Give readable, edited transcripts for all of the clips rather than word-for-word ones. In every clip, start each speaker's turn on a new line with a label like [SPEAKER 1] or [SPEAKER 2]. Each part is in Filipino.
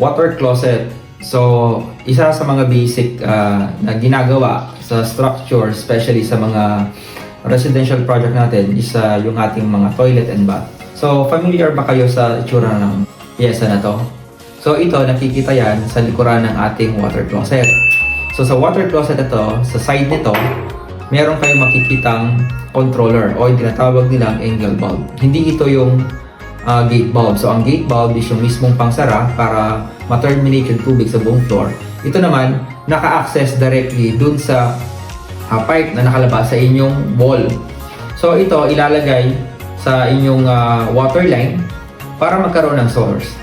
[SPEAKER 1] water closet. So, isa sa mga basic na ginagawa sa structure, especially sa mga residential project natin, is yung ating mga toilet and bath. So, familiar ba kayo sa itsura ng pyesa na to? So, ito, nakikita yan sa likuran ng ating water closet. So, sa water closet ito, sa side nito, meron kayong makikitang controller o yung tinatawag nilang angle bulb. Hindi ito yung gate bulb. So, ang gate bulb is yung mismong pangsara para ma-terminate yung tubig sa buong floor. Ito naman, naka-access directly dun sa pipe na nakalabas sa inyong wall. So, ito ilalagay sa inyong water line para magkaroon ng source.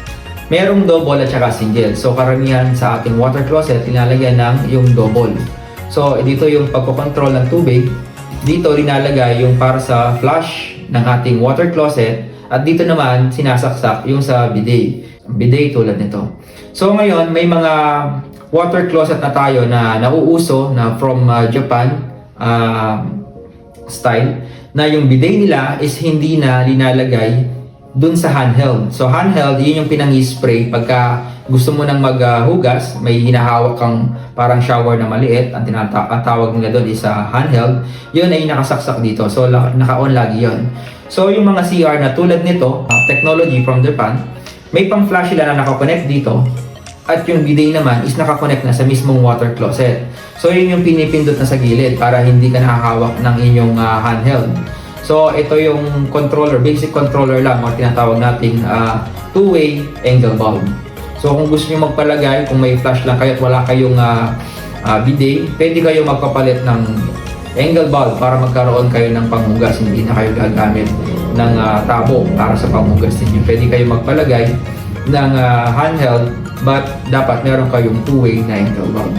[SPEAKER 1] Merong double at saka single. So, karamihan sa ating water closet, ilalagay ng yung double. So, dito yung pagkocontrol ng tubig. Dito rinalagay yung para sa flush ng ating water closet. At dito naman, sinasaksak yung sa bidet. Bidet tulad nito. So ngayon, may mga water closet na tayo na nauuso na from Japan style. Na yung bidet nila is hindi na linalagay dun sa handheld. So handheld, yun yung pinang-spray pagka gusto mo nang maghugas, may hinahawak kang parang shower na maliit. Ang tawag nila doon is handheld. Yun ay nakasaksak dito. So naka-on lagi yun. So yung mga CR na tulad nito, technology from Japan, may pang-flash sila na nakakonect dito. At yung bidet naman is nakakonect na sa mismong water closet. So yun yung pinipindot na sa gilid para hindi ka nakahawak ng inyong handheld. So ito yung controller, basic controller lang o tinatawag nating two-way angle bulb. So kung gusto nyo magpalagay, kung may flash lang kayo at wala kayong bidet, pwede kayo magpapalit ng angle bulb para magkaroon kayo ng panghugas. Hindi na kayo gagamit ng tabo para sa panghugas ninyo. Pwede kayo magpalagay ng handheld, but dapat meron kayong two-way na angle bulb.